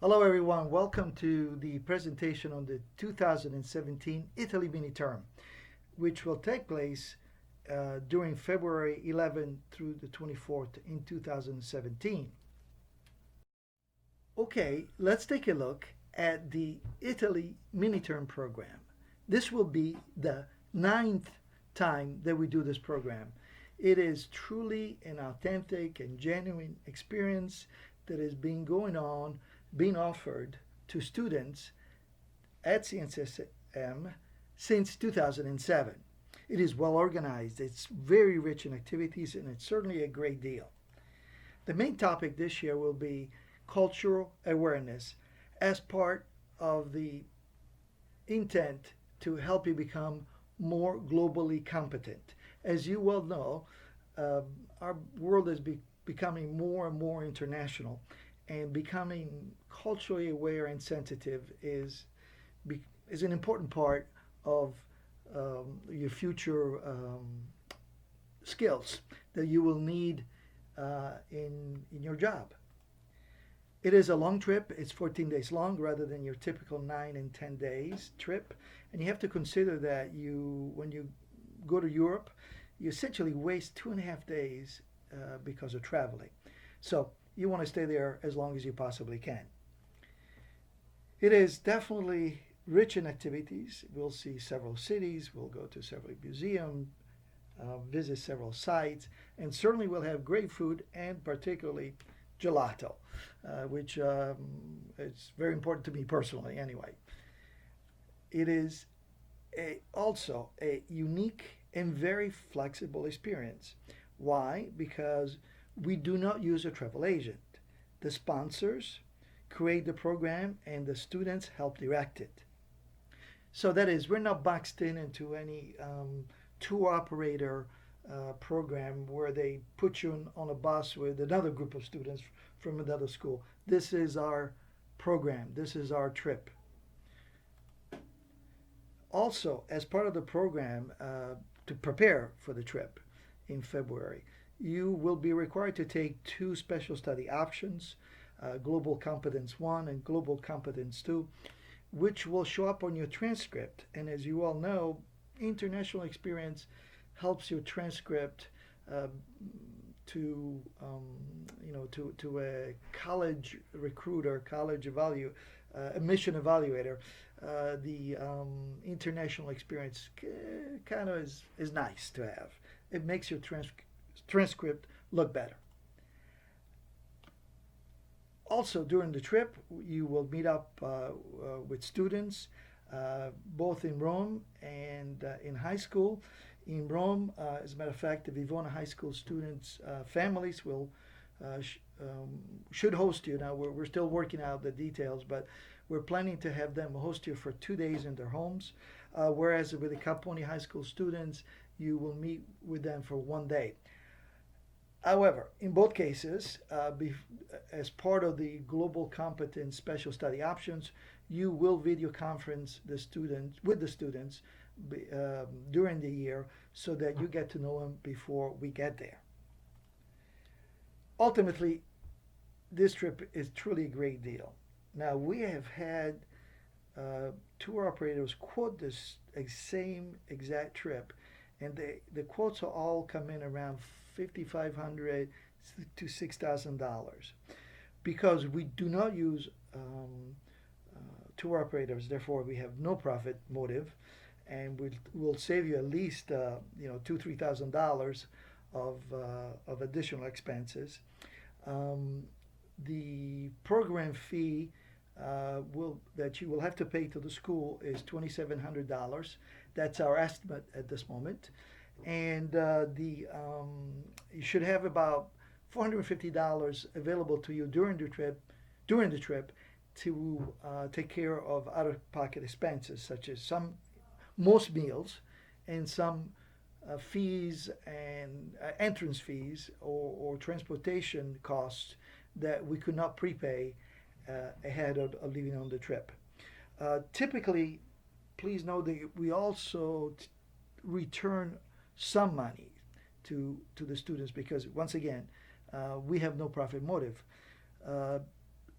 Hello, everyone. Welcome to the presentation on the 2017 Italy mini term, which will take place during February 11 through the 24th in 2017. Okay, let's take a look at the Italy mini term program. This will be the ninth time that we do this program. It is truly an authentic and genuine experience that has been going on, being offered to students at CNSSM since 2007. It is well organized, it's very rich in activities, and it's certainly a great deal. The main topic this year will be cultural awareness as part of the intent to help you become more globally competent. As you well know, uh, our world is becoming more and more international, and becoming culturally aware and sensitive is an important part of your future skills that you will need in your job. It is a long trip. It's 14 days long rather than your typical 9 and 10 days trip. And you have to consider that when you go to Europe, you essentially waste 2.5 days because of traveling. So you want to stay there as long as you possibly can. It is definitely rich in activities. We'll see several cities, we'll go to several museums, visit several sites, and certainly we'll have great food and particularly gelato, which is very important to me personally anyway. It is also a unique and very flexible experience. Why? Because we do not use a travel agent. The sponsors create the program and the students help direct it. So that is, we're not boxed in into any tour operator program where they put you on a bus with another group of students from another school. This is our program, this is our trip. Also, as part of the program, to prepare for the trip in February, you will be required to take two special study options, Global Competence 1 and Global Competence 2, which will show up on your transcript. And as you all know, international experience helps your transcript uh, to a college recruiter, admission evaluator. The international experience kind of is nice to have. It makes your transcript look better. Also, during the trip, you will meet up with students both in Rome and in high school. In Rome, as a matter of fact, the Vivona High School students' families should host you. Now, we're still working out the details, but we're planning to have them host you for 2 days in their homes. Whereas with the Capponi High School students, you will meet with them for one day. However, in both cases, as part of the Global Competence Special Study Options, you will video conference the students during the year so that you get to know them before we get there. Ultimately, this trip is truly a great deal. Now, we have had tour operators quote this same exact trip, and the quotes all come in around $5,500 to $6,000 because we do not use tour operators. Therefore, we have no profit motive, and we'll save you at least $2,000 to $3,000 of additional expenses. Um, the program fee that you will have to pay to the school is $2,700. That's our estimate at this moment, and you should have about $450 available to you during the trip to take care of out-of-pocket expenses such as most meals and some fees and entrance fees or transportation costs that we could not prepay ahead of leaving on the trip. Typically, please know that we also return some money to the students because, once again, we have no profit motive. Uh,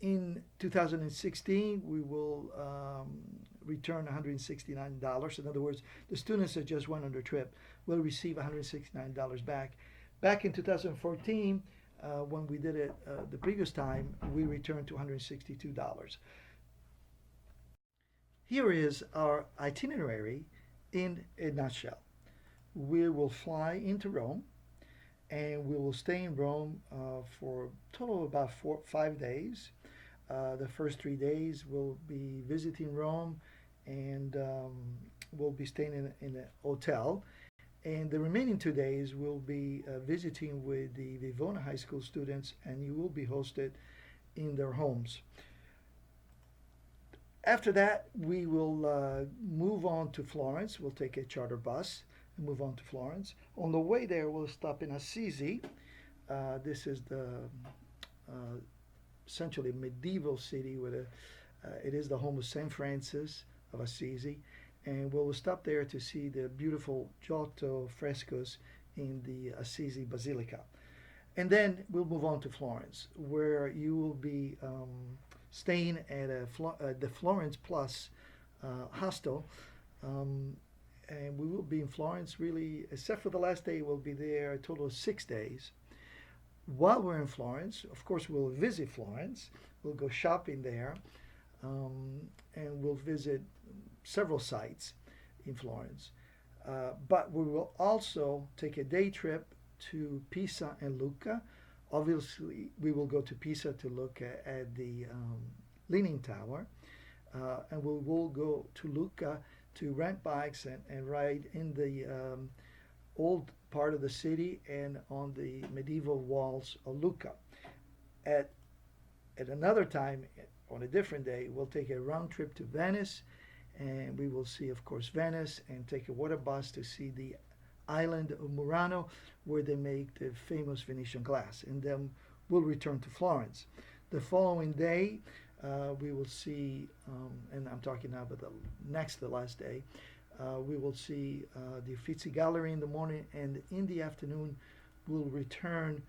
In 2016, we will return $169. In other words, the students that just went on the trip will receive $169 back. Back in 2014, when we did it the previous time, we returned to $162. Here is our itinerary in a nutshell. We will fly into Rome, and we will stay in Rome for a total of about 5 days. The first 3 days we'll be visiting Rome, and we'll be staying in a hotel. And the remaining 2 days we'll be visiting with the Vivona High School students, and you will be hosted in their homes. After that, we will move on to Florence. We'll take a charter bus and move on to Florence. On the way there, we'll stop in Assisi. This is the essentially medieval city where it is the home of Saint Francis of Assisi, and we'll stop there to see the beautiful Giotto frescoes in the Assisi Basilica. And then we'll move on to Florence, where you will be staying at the Florence Plus hostel. And we will be in Florence really, except for the last day, we'll be there a total of 6 days. While we're in Florence, of course, we'll visit Florence. We'll go shopping there, and we'll visit several sites in Florence. But we will also take a day trip to Pisa and Lucca. Obviously, we will go to Pisa to look at the Leaning Tower, and we will go to Lucca to rent bikes and ride in the old part of the city and on the medieval walls of Lucca. At another time, on a different day, we'll take a round trip to Venice, and we will see, of course, Venice, and take a water bus to see the island of Murano, where they make the famous Venetian glass. And then we'll return to Florence. The following day, we will see, and I'm talking now about the next to the last day, we will see the Uffizi Gallery in the morning, and in the afternoon we'll return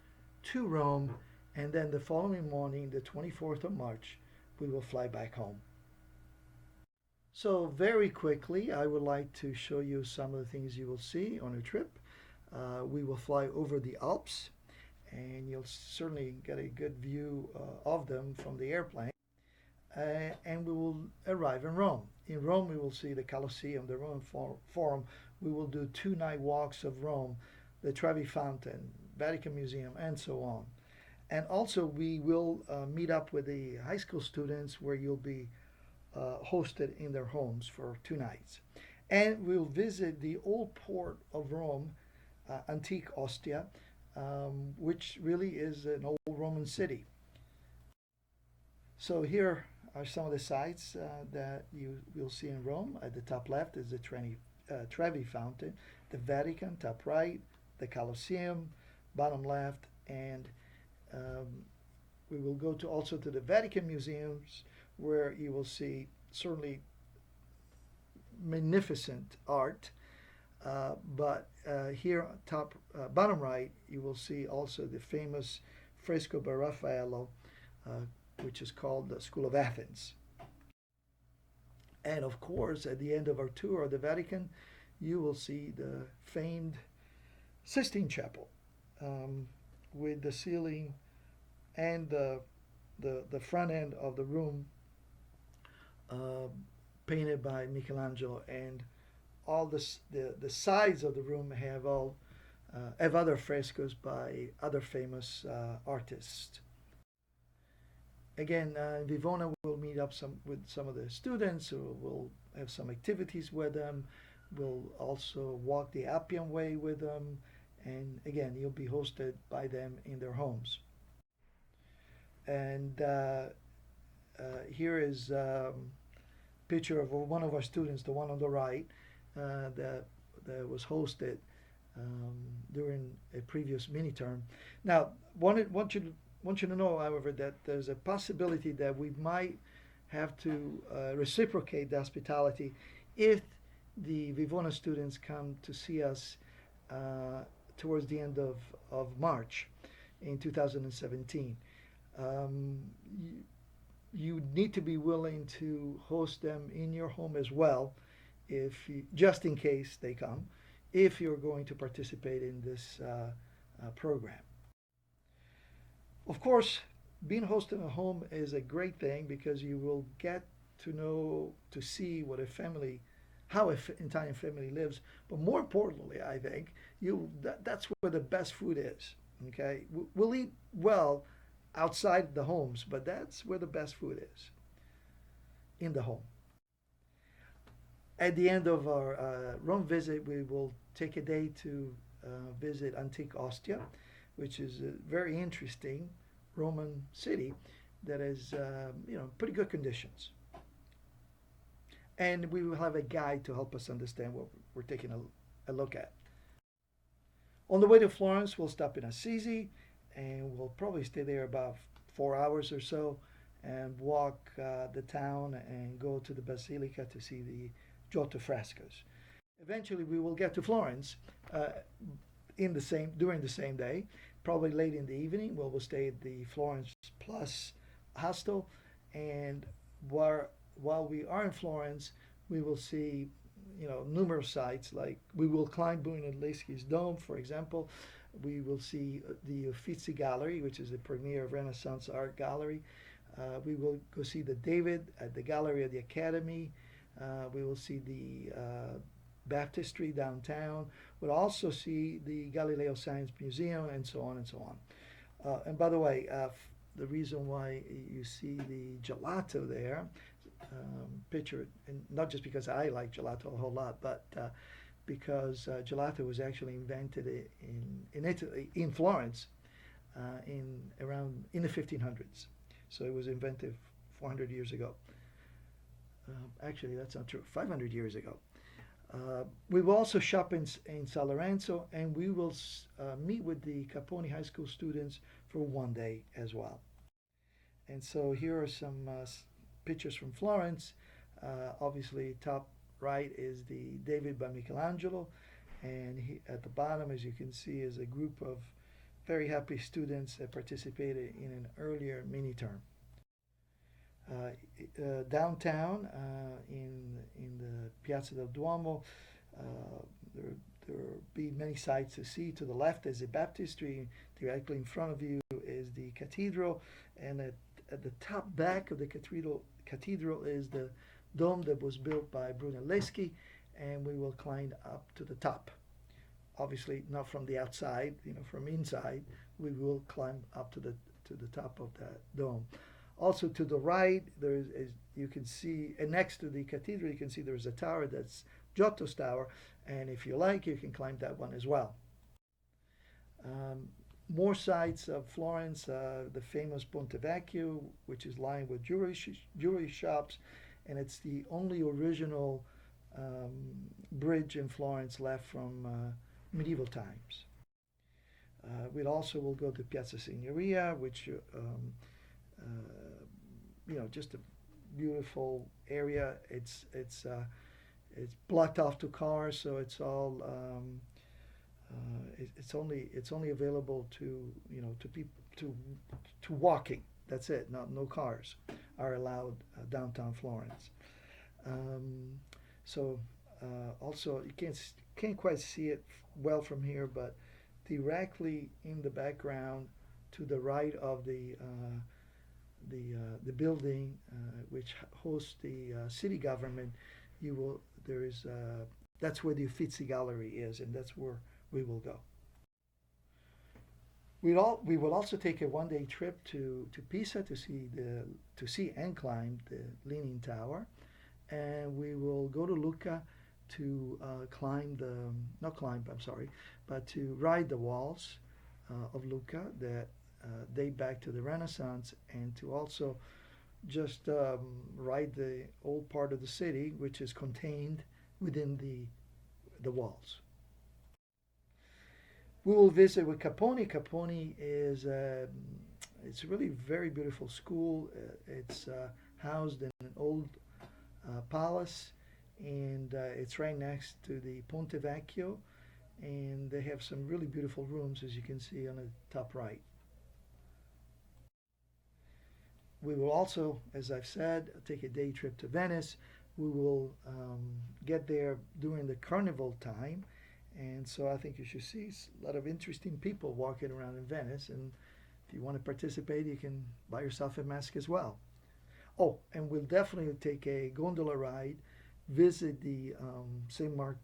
to Rome, and then the following morning, the 24th of March, we will fly back home. So very quickly, I would like to show you some of the things you will see on a trip. We will fly over the Alps, and you'll certainly get a good view of them from the airplane. And we will arrive in Rome. In Rome, we will see the Colosseum, the Roman Forum. We will do 2 night walks of Rome, the Trevi Fountain, Vatican Museum, and so on. And also, we will meet up with the high school students, where you'll be hosted in their homes for 2 nights. And we'll visit the old port of Rome, Antique Ostia, which really is an old Roman city. So here are some of the sites that you will see in Rome. At the top left is the Trevi Fountain, the Vatican, top right, the Colosseum, bottom left, and we will go to also to the Vatican museums, where you will see certainly magnificent art. But here, bottom right, you will see also the famous fresco by Raffaello, which is called the School of Athens. And of course, at the end of our tour of the Vatican, you will see the famed Sistine Chapel, with the ceiling and the front end of the room painted by Michelangelo, and all the sides of the room have other frescoes by other famous artists. Again, in Vivona, we'll meet up with some of the students. We'll have some activities with them. We'll also walk the Appian Way with them, and again, you'll be hosted by them in their homes. And here is a picture of one of our students, the one on the right, that was hosted during a previous mini term. Now, want you to know, however, that there's a possibility that we might have to reciprocate the hospitality if the Vivona students come to see us towards the end of March in 2017. you need to be willing to host them in your home as well, if you, just in case they come, if you're going to participate in this program. Of course, being hosted in a home is a great thing because you will get to know, to see what a family, how an Italian family lives. But more importantly, I think that's where the best food is. Okay, we'll eat well outside the homes, but that's where the best food is, in the home. At the end of our Rome visit, we will take a day to visit Antique Ostia, which is a very interesting Roman city that is, pretty good conditions. And we will have a guide to help us understand what we're taking a look at. On the way to Florence, we'll stop in Assisi, and we'll probably stay there about 4 hours or so, and walk the town and go to the Basilica to see the Giotto frescoes. Eventually, we will get to Florence during the same day, probably late in the evening. We'll stay at the Florence Plus hostel, and while we are in Florence, we will see numerous sites. Like we will climb Brunelleschi's dome, for example. We will see the Uffizi Gallery, which is the premier Renaissance art gallery. We will go see the David at the Gallery of the Academy. We will see the baptistry downtown. We'll also see the Galileo Science Museum, and so on and so on. And by the way, the reason why you see the gelato there, picture, and not just because I like gelato a whole lot, but because gelato was actually invented in Italy, in Florence, in the 1500s. So it was invented 400 years ago. Actually, that's not true. 500 years ago. We will also shop in San Lorenzo, and we will meet with the Capponi High School students for one day as well. And so here are some pictures from Florence. Obviously, top right is the David by Michelangelo, and at the bottom, as you can see, is a group of very happy students that participated in an earlier mini term. Downtown, in the Piazza del Duomo, there there will be many sights to see. To the left is the baptistry. Directly in front of you is the cathedral, and at the top back of the cathedral is the dome that was built by Brunelleschi, and we will climb up to the top. Obviously, not from the outside, from inside. We will climb up to the top of that dome. Also to the right, there is, as you can see, and next to the cathedral, you can see there's a tower that's Giotto's tower, and if you like, you can climb that one as well. More sites of Florence, the famous Ponte Vecchio, which is lined with jewelry shops, and it's the only original bridge in Florence left from medieval times. We also will go to Piazza Signoria, which just a beautiful area. It's blocked off to cars, so it's all it's only available to to people to walking. That's it. No cars are allowed downtown Florence. So also you can't quite see it well from here, but directly in the background to the right of the building which hosts the city government, that's where the Uffizi Gallery is, and that's where we will go. We will also take a one-day trip to Pisa to see and climb the Leaning Tower, and we will go to Lucca to but to ride the walls of Lucca that date back to the Renaissance, and to also just ride the old part of the city, which is contained within the walls. We will visit with Capponi. Capponi is it's a really very beautiful school. It's housed in an old palace, and it's right next to the Ponte Vecchio, and they have some really beautiful rooms, as you can see on the top right. We will also, as I've said, take a day trip to Venice. We will get there during the carnival time, and so I think you should see a lot of interesting people walking around in Venice. And if you want to participate, you can buy yourself a mask as well. Oh, and we'll definitely take a gondola ride, visit the St. Mark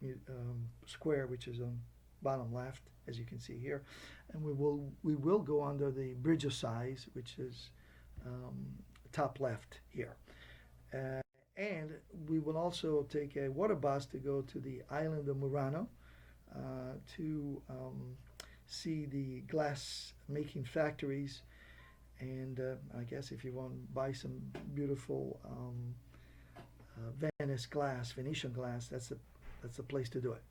Square, which is on bottom left, as you can see here, and we will go under the Bridge of Sighs, which is um, top left here. Uh, and we will also take a water bus to go to the island of Murano to see the glass making factories. And I guess if you want to buy some beautiful Venice glass, Venetian glass, that's a place to do it.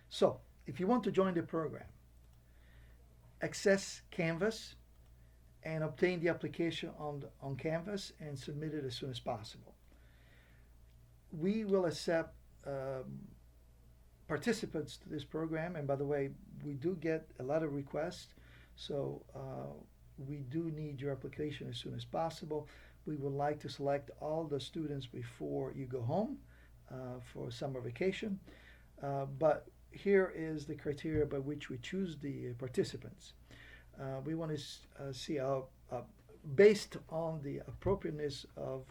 So, if you want to join the program, access Canvas and obtain the application on Canvas and submit it as soon as possible. We will accept participants to this program, and by the way, we do get a lot of requests, so we do need your application as soon as possible. We would like to select all the students before you go home for summer vacation, but here is the criteria by which we choose the participants. We want to see how, based on the appropriateness of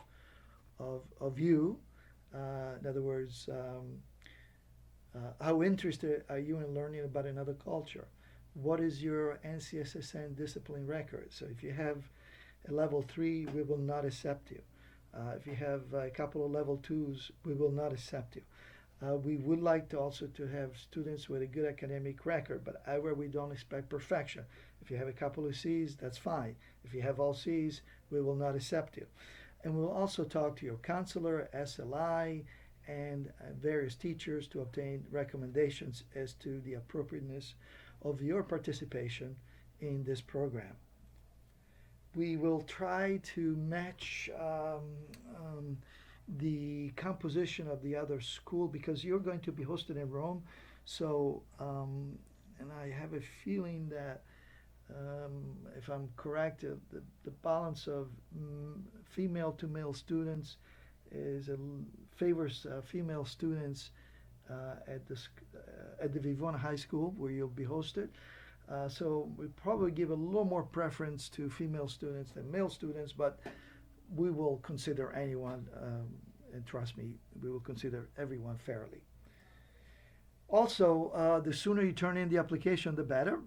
you, in other words, how interested are you in learning about another culture? What is your NCSSN discipline record? So if you have a level 3, we will not accept you. If you have a couple of level 2s, we will not accept you. We would like to also to have students with a good academic record, but however, we don't expect perfection. If you have a couple of C's, that's fine. If you have all C's, we will not accept you. And we'll also talk to your counselor, SLI, and various teachers to obtain recommendations as to the appropriateness of your participation in this program. We will try to match the composition of the other school because you're going to be hosted in Rome. So, and I have a feeling that if I'm correct, the balance of female to male students favors female students at the Vivona High School where you'll be hosted. So we probably give a little more preference to female students than male students, but we will consider anyone, and trust me, we will consider everyone fairly. Also, the sooner you turn in the application, the better.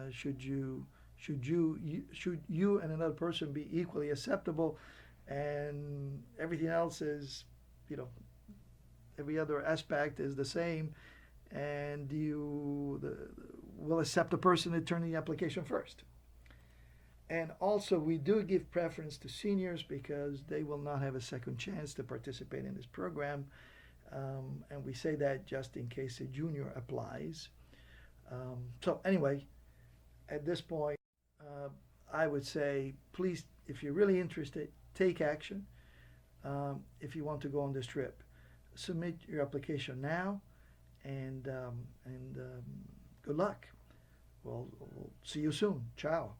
Should you and another person be equally acceptable, and everything else is, every other aspect is the same, and will accept the person that turned in the application first. And also, we do give preference to seniors because they will not have a second chance to participate in this program. And we say that just in case a junior applies. So anyway, at this point, I would say, please, if you're really interested, take action. If you want to go on this trip, submit your application now, and good luck. We'll see you soon. Ciao.